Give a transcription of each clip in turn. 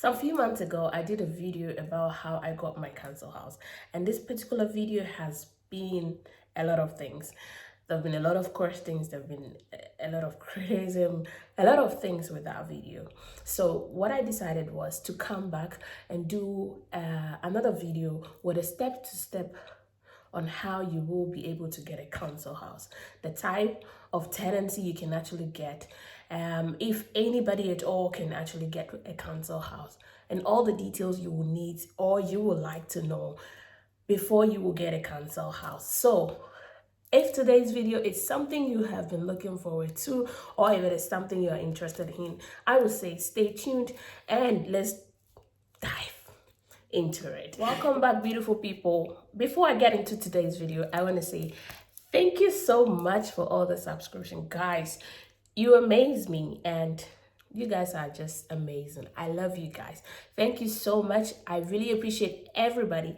Some few months ago, I did a video about how I got my council house, and this particular video has been a lot of things. There have been a lot of questions, there have been a lot of criticism, a lot of things with that video. So what I decided was to come back and do another video with a step-to-step on how you will be able to get a council house, the type of tenancy you can actually get, if anybody at all can actually get a council house, and all the details you will need or you would like to know before you will get a council house. So if today's video is something you have been looking forward to, or if it is something you're interested in, I would say stay tuned and let's dive into it. Welcome back, beautiful people. Before I get into today's video, I want to say thank you so much for all the subscription, guys. You amaze me, and you guys are just amazing. I love you guys. Thank you so much. I really appreciate everybody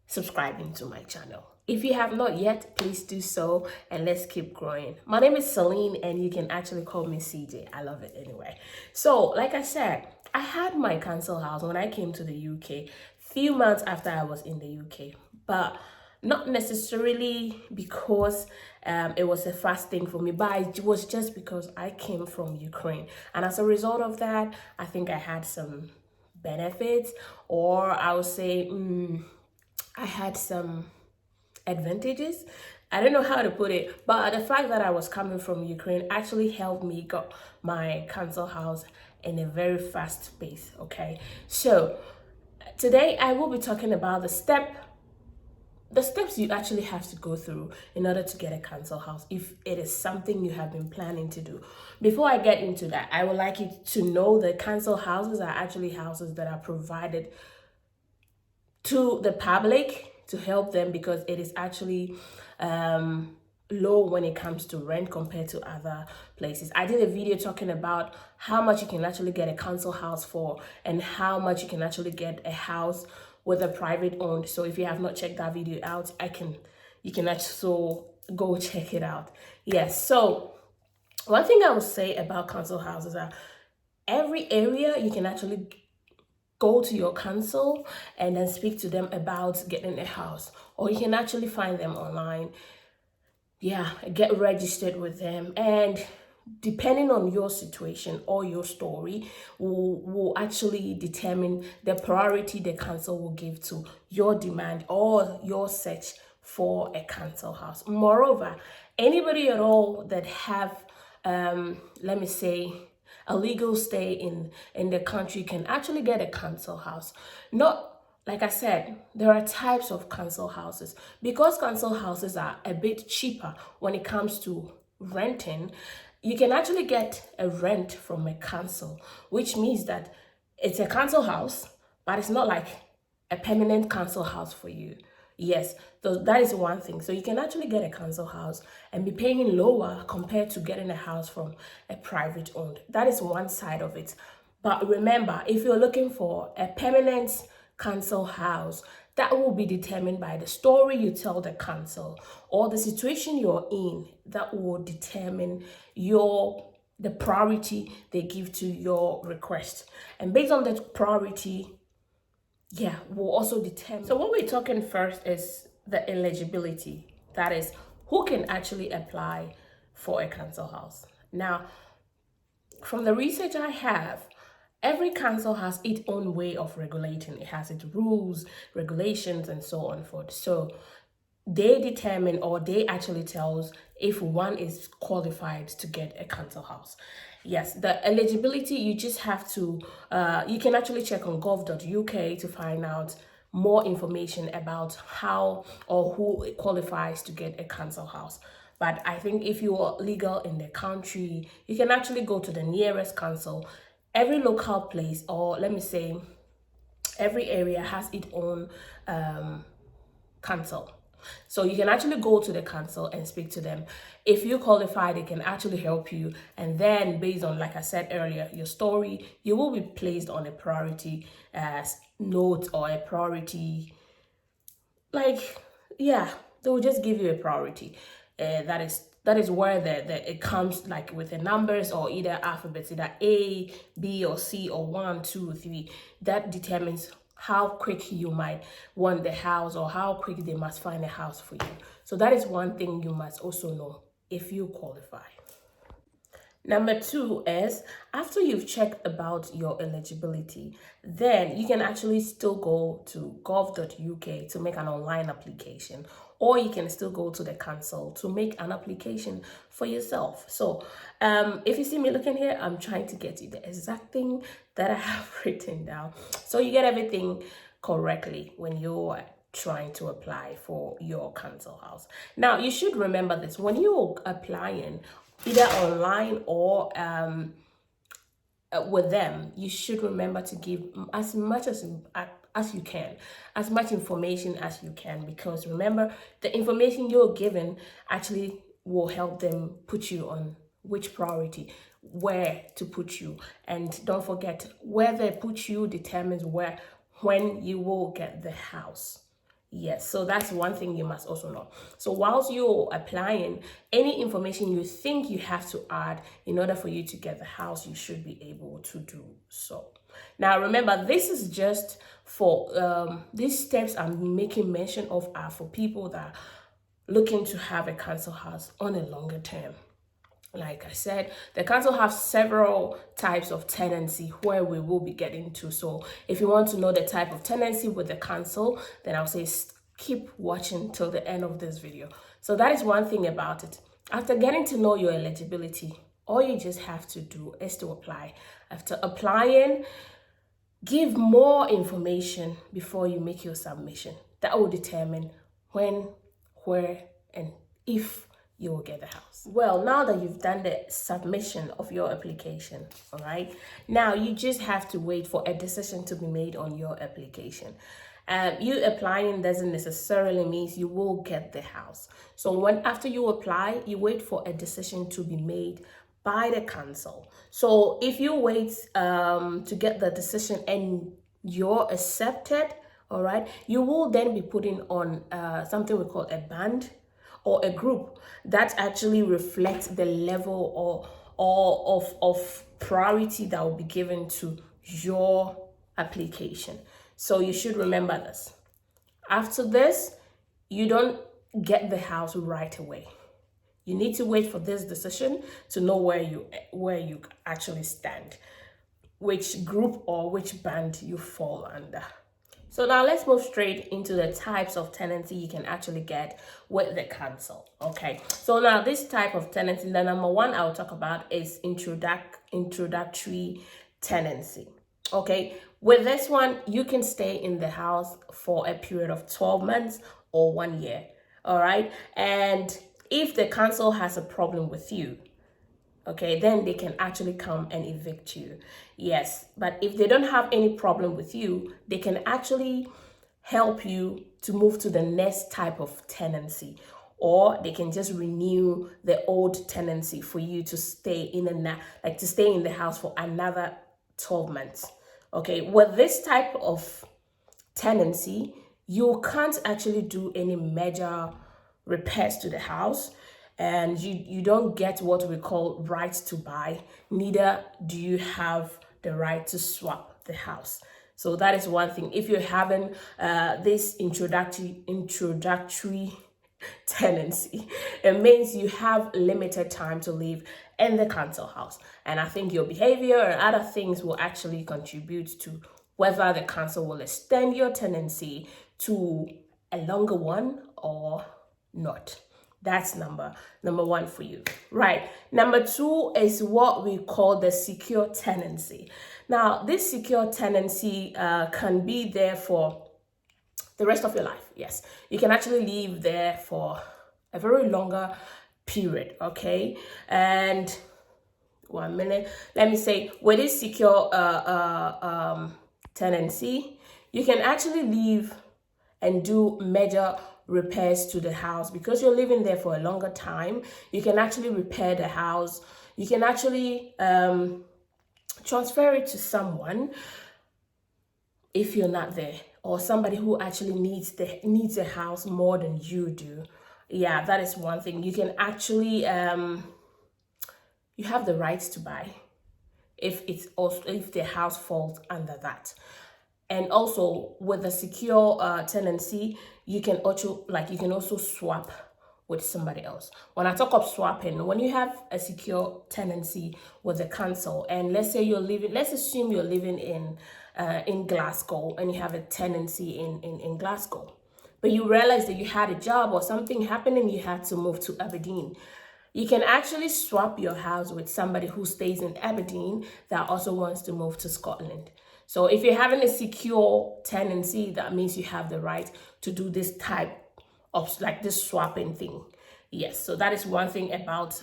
subscribing to my channel. If you have not yet, please do so, and let's keep growing. My name is Celine, and you can actually call me CJ. I love it anyway. So like I said, I had my council house when I came to the UK, few months after I was in the UK, but not necessarily because it was a fast thing for me, but it was just because I came from Ukraine, and as a result of that, I think I had some benefits, or I would say I had some advantages. I don't know how to put it, but the fact that I was coming from Ukraine actually helped me got my council house in a very fast pace. Okay, so today I will be talking about the steps you actually have to go through in order to get a council house if it is something you have been planning to do. Before I get into that, I would like you to know that council houses are actually houses that are provided to the public to help them, because it is actually low when it comes to rent compared to other places. I did a video talking about how much you can actually get a council house for and how much you can actually get a house with a private owned. So if you have not checked that video out, you can actually go check it out. Yes, so one thing I would say about council houses are every area you can actually go to your council and then speak to them about getting a house, or you can actually find them online. Yeah, get registered with them, and depending on your situation or your story will actually determine the priority the council will give to your demand or your search for a council house. Moreover, anybody at all that have let me say a legal stay in the country can actually get a council house. Not like I said, there are types of council houses. Because council houses are a bit cheaper when it comes to renting, you can actually get a rent from a council, which means that it's a council house, but it's not like a permanent council house for you. Yes, so that is one thing. So you can actually get a council house and be paying lower compared to getting a house from a private owned. That is one side of it. But remember, if you're looking for a permanent council house, that will be determined by the story you tell the council or the situation you're in. That will determine the priority they give to your request, and based on that priority, will also determine. So what we're talking first is the eligibility. That is, who can actually apply for a council house. Now, from the research I have, every council has its own way of regulating. It has its rules, regulations, and so on and forth. So they determine, or they actually tells if one is qualified to get a council house. Yes, the eligibility, you just have to, you can actually check on gov.uk to find out more information about how or who qualifies to get a council house. But I think if you are legal in the country, you can actually go to the nearest council. Every local place, or let me say, every area has its own council. So you can actually go to the council and speak to them. If you qualify, they can actually help you. And then based on, like I said earlier, your story, you will be placed on a priority note or a priority, they will just give you a priority. That is That is where it comes like with the numbers or either alphabets, either A, B, or C, or 1, 2, 3. That determines how quick you might want the house or how quick they must find a house for you. So that is one thing you must also know if you qualify. Number 2 is, after you've checked about your eligibility, then you can actually still go to gov.uk to make an online application, or you can still go to the council to make an application for yourself. So if you see me looking here, I'm trying to get you the exact thing that I have written down, so you get everything correctly when you're trying to apply for your council house. Now, you should remember this when you're applying either online or with them. You should remember to give as much as you can, as much information as you can, because remember, the information you're given actually will help them put you on which priority, where to put you. And don't forget, where they put you determines when you will get the house. Yes, so that's one thing you must also know. So whilst you're applying, any information you think you have to add in order for you to get the house, you should be able to do so. Now, remember, this is just for these steps I'm making mention of are for people that are looking to have a council house on a longer term. Like I said, the council have several types of tenancy where we will be getting to. So if you want to know the type of tenancy with the council, then I'll say keep watching till the end of this video. So that is one thing about it. After getting to know your eligibility, all you just have to do is to apply. After applying, give more information before you make your submission. That will determine when, where, and if you will get the house. Well, now that you've done the submission of your application, all right, now you just have to wait for a decision to be made on your application. You applying doesn't necessarily mean you will get the house. So after you apply, you wait for a decision to be made by the council. So if you wait to get the decision and you're accepted, all right, you will then be putting on something we call a band or a group that actually reflects the level of priority that will be given to your application. So you should remember this. After this, you don't get the house right away. You need to wait for this decision to know where you actually stand, which group or which band you fall under. So now let's move straight into the types of tenancy you can actually get with the council. Okay, so now this type of tenancy, the number one I'll talk about is introductory tenancy. Okay, with this one, you can stay in the house for a period of 12 months or 1 year. All right, and if the council has a problem with you, okay, then they can actually come and evict you. Yes, but if they don't have any problem with you, they can actually help you to move to the next type of tenancy, or they can just renew the old tenancy for you to stay in the house for another 12 months. Okay, with this type of tenancy, you can't actually do any major repairs to the house, and you don't get what we call right to buy, neither do you have the right to swap the house. So that is one thing. If you're having this introductory tenancy, it means you have limited time to live in the council house, and I think your behavior and other things will actually contribute to whether the council will extend your tenancy to a longer one or not. That's number one for you. Right. Number two is what we call the secure tenancy. Now, this secure tenancy can be there for the rest of your life. Yes, you can actually live there for a very longer period. Okay, and 1 minute. Let me say, with this secure tenancy, you can actually live and do major repairs to the house because you're living there for a longer time. You can actually repair the house. You can actually transfer it to someone if you're not there, or somebody who actually needs the house more than you do. Yeah, that is one thing. You can actually you have the right to buy if it's also if the house falls under that. And also with a secure tenancy, you can also swap with somebody else. When I talk of swapping, when you have a secure tenancy with a council, and let's assume you're living in Glasgow, and you have a tenancy in Glasgow, but you realize that you had a job or something happened and you had to move to Aberdeen. You can actually swap your house with somebody who stays in Aberdeen that also wants to move to Scotland. So if you're having a secure tenancy, that means you have the right to do this type of like this swapping thing. Yes, so that is one thing about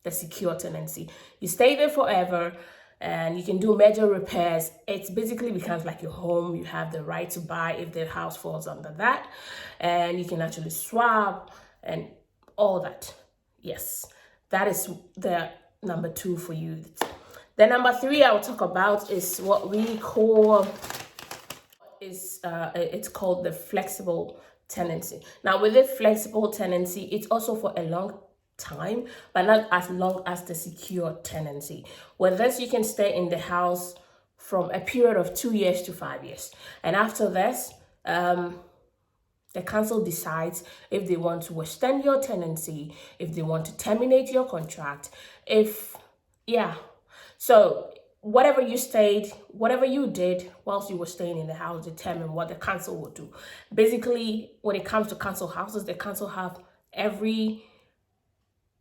the secure tenancy. You stay there forever and you can do major repairs. It basically becomes like your home. You have the right to buy if the house falls under that, and you can actually swap and all that. Yes, that is the number 2 for you. The number 3 I will talk about is what we call it's called the flexible tenancy. Now with the flexible tenancy, it's also for a long time, but not as long as the secure tenancy. With this, you can stay in the house from a period of 2 years to 5 years, and after this, the council decides if they want to extend your tenancy, if they want to terminate your contract, so whatever you did whilst you were staying in the house determine what the council will do. Basically, when it comes to council houses, the council have every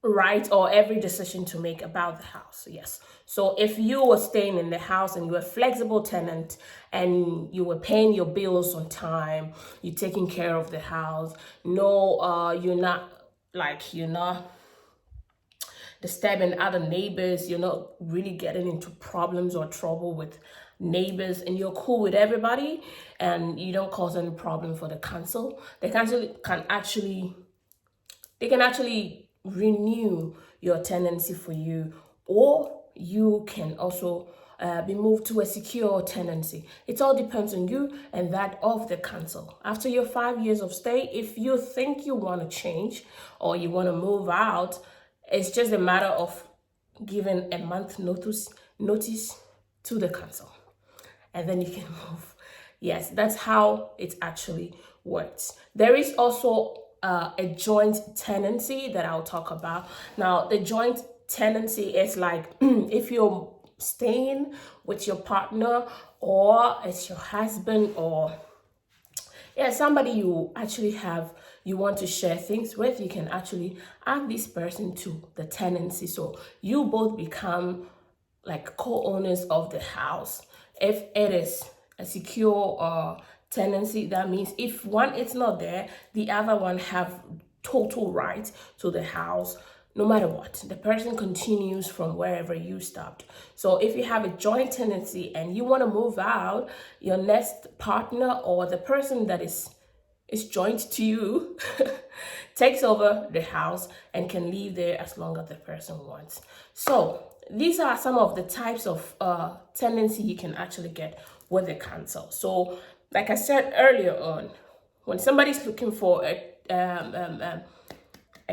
right or every decision to make about the house. Yes. So if you were staying in the house and you were a flexible tenant and you were paying your bills on time, you're taking care of the house, you're not disturbing other neighbors, you're not really getting into problems or trouble with neighbors, and you're cool with everybody and you don't cause any problem for the council, the council can actually renew your tenancy for you, or you can also be moved to a secure tenancy. It all depends on you and that of the council. After your 5 years of stay, if you think you want to change or you want to move out, it's just a matter of giving a month notice to the council, and then you can move. Yes, that's how it actually works. There is also a joint tenancy that I'll talk about. Now, the joint tenancy is like if you're staying with your partner, or it's your husband, or somebody you want to share things with, you can actually add this person to the tenancy. So you both become like co-owners of the house. If it is a secure tenancy, that means if one is not there, the other one have total right to the house. No matter what, the person continues from wherever you stopped. So if you have a joint tenancy and you want to move out, your next partner or the person that is joint to you takes over the house and can live there as long as the person wants. So these are some of the types of tenancy you can actually get with the council. So like I said earlier on, when somebody's looking for a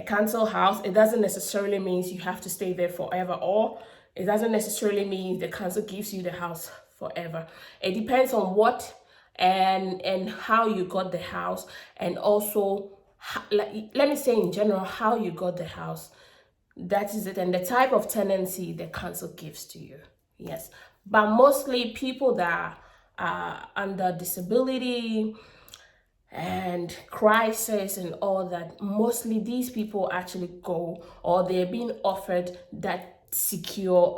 council house, it doesn't necessarily mean you have to stay there forever, or it doesn't necessarily mean the council gives you the house forever. It depends on what and how you got the house, and also let me say in general how you got the house. That is it, and the type of tenancy the council gives to you. Yes, but mostly people that are under disability and crisis and all that, mostly these people actually go, or they're being offered that secure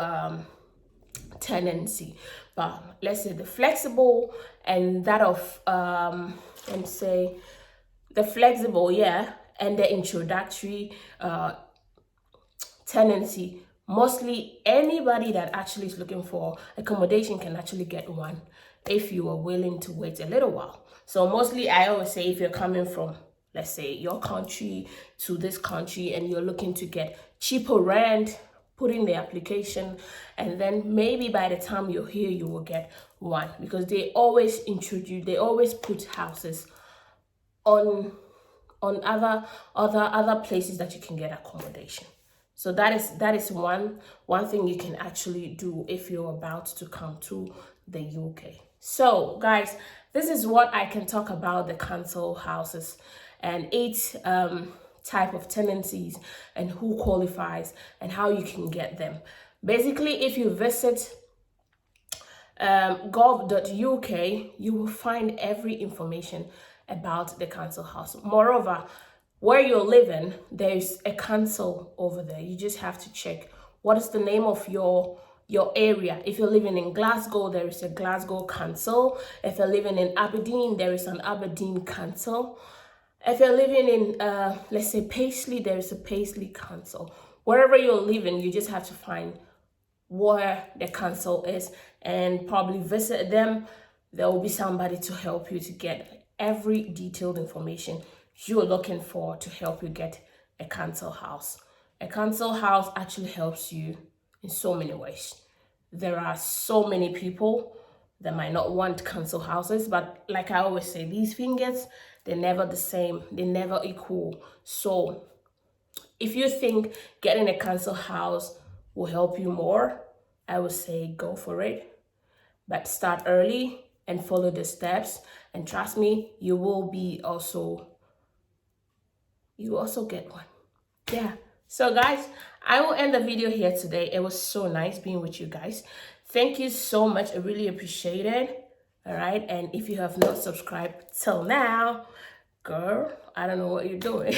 tenancy. But let's say the flexible and that of and say the flexible, and the introductory tenancy, mostly anybody that actually is looking for accommodation can actually get one if you are willing to wait a little while. So mostly I always say, if you're coming from, let's say, your country to this country and you're looking to get cheaper rent, put in the application, and then maybe by the time you're here you will get one, because they always put houses on on other places that you can get accommodation. So that is one thing you can actually do if you're about to come to the UK. So guys, this is what I can talk about the council houses and 8 type of tenancies and who qualifies and how you can get them. Basically, if you visit gov.uk, you will find every information about the council house. Moreover, where you're living, there's a council over there. You just have to check what is the name of your area. If you're living in Glasgow, there is a Glasgow council. If you're living in Aberdeen, there is an Aberdeen council. If you're living in let's say Paisley, there is a Paisley council. Wherever you're living, you just have to find where the council is and probably visit them. There will be somebody to help you to get every detailed information you're looking for to help you get a council house. A council house actually helps you in so many ways. There are so many people that might not want council houses, but like I always say, these fingers, they're never the same, they're never equal. So if you think getting a council house will help you more, I would say go for it. But start early and follow the steps, and trust me, you will also get one. Yeah. So guys, I will end the video here today. It was so nice being with you guys. Thank you so much. I really appreciate it. All right. And if you have not subscribed till now, girl, I don't know what you're doing.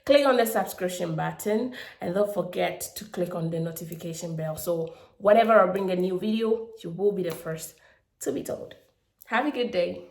Click on the subscription button and don't forget to click on the notification bell. So whenever I bring a new video, you will be the first to be told. Have a good day.